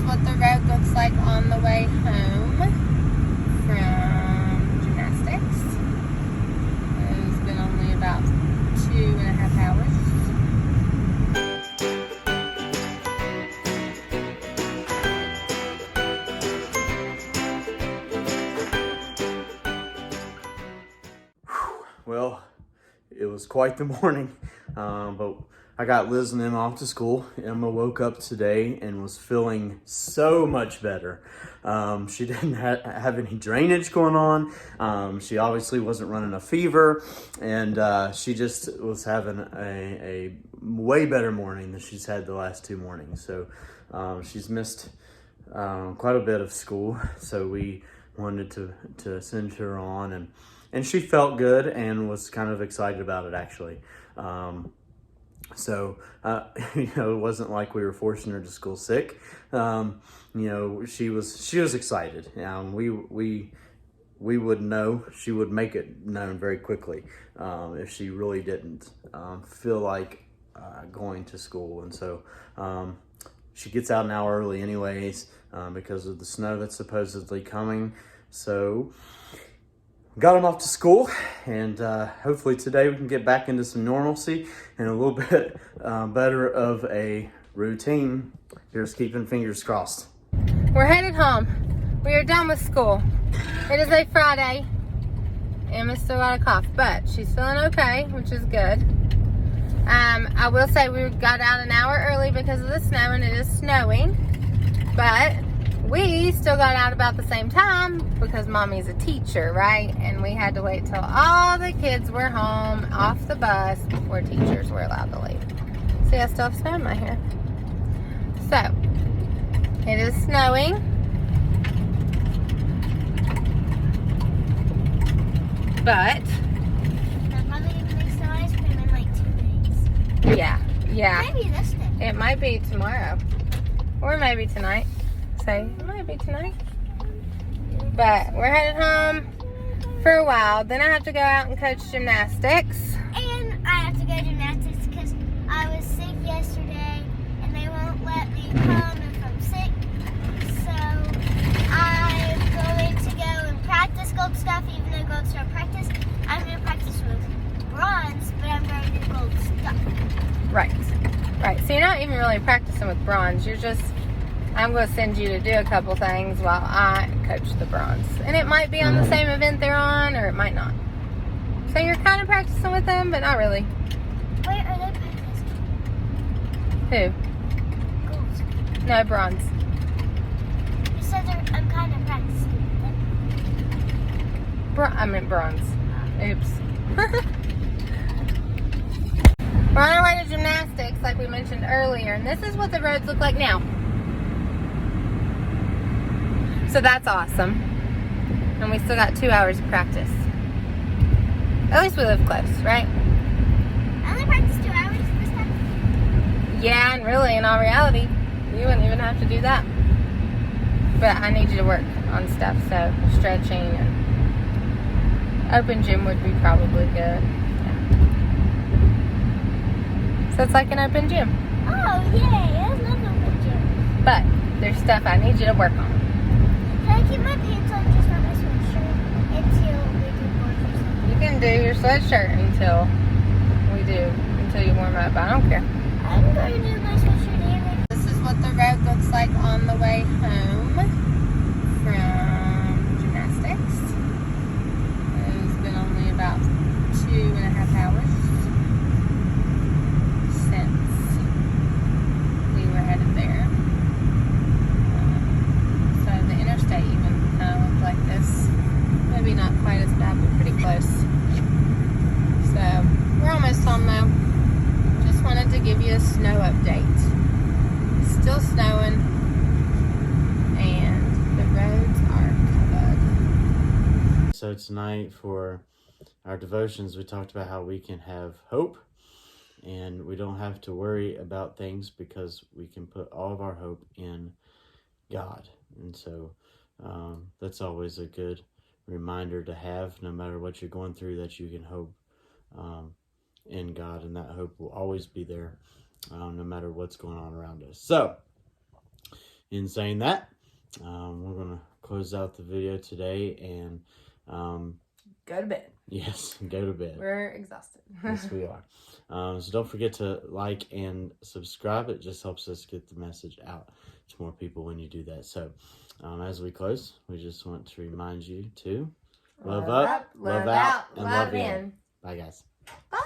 what the road looks like on the way home from gymnastics. It's been only about 2.5 hours. Well, it was quite the morning, but I got Liz and Emma off to school. Emma woke up today and was feeling so much better. She didn't have any drainage going on. She obviously wasn't running a fever, and she just was having a way better morning than she's had the last 2 mornings. So she's missed quite a bit of school, so we wanted to send her on, and she felt good and was kind of excited about it, actually. It wasn't like we were forcing her to school sick. She was excited. We would know, she would make it known very quickly if she really didn't feel like going to school. And so she gets out an hour early anyways because of the snow that's supposedly coming. So got them off to school, and hopefully today we can get back into some normalcy and a little bit better of a routine. Here's keeping fingers crossed. We're headed home. We are done with school. It is a Friday. Emma's still got a cough, but she's feeling okay, which is good. I will say we got out an hour early because of the snow, and it is snowing, but we still got out about the same time because Mommy's a teacher, right? And we had to wait till all the kids were home off the bus before teachers were allowed to leave. See, I still have snow in my hair. So, it is snowing. But I'm probably going to make some ice cream in like 2 days. yeah. Maybe this day. It might be tomorrow. Or maybe tonight. It might be tonight. But we're headed home for a while. Then I have to go out and coach gymnastics. And I have to go to gymnastics because I was sick yesterday and they won't let me come if I'm sick. So I'm going to go and practice gold stuff, even though gold's not practice. I'm going to practice with bronze, but I'm going to do gold stuff. Right. So you're not even really practicing with bronze. I'm going to send you to do a couple things while I coach the bronze. And it might be on the same event they're on, or it might not. So you're kind of practicing with them, but not really. Where are they practicing? Who? Gold. No, bronze. You said I'm kind of practicing with them. I meant bronze. Oops. We're on our way to gymnastics, like we mentioned earlier, and this is what the roads look like now. So that's awesome. And we still got 2 hours of practice. At least we live close, right? I only practiced 2 hours this time. Yeah, and really, in all reality, you wouldn't even have to do that. But I need you to work on stuff, so stretching and open gym would be probably good. Yeah. So it's like an open gym. Oh, yay. I love open gym. But there's stuff I need you to work on. Can I keep my pants on, just not my sweatshirt, until we do board? You can do your sweatshirt until you warm up. I don't care. I'm going to do my sweatshirt and This is what the road looks like on the way home from gymnastics. It's been only about 2.5 hours since we were headed there. So the interstate even kind of looked like this. Maybe not quite as bad, but pretty close. So we're almost home though. Just wanted to give you a snow update. Still snowing, and the roads are covered. So tonight for our devotions, we talked about how we can have hope and we don't have to worry about things because we can put all of our hope in God. And so that's always a good reminder to have, no matter what you're going through, that you can hope in God, and that hope will always be there no matter what's going on around us. So in saying that, we're going to close out the video today and Go to bed. yes, go to bed. We're exhausted. Yes, we are. So don't forget to like and subscribe. It just helps us get the message out to more people when you do that. So as we close, we just want to remind you to love up, love out, and love in. Bye, guys. Bye.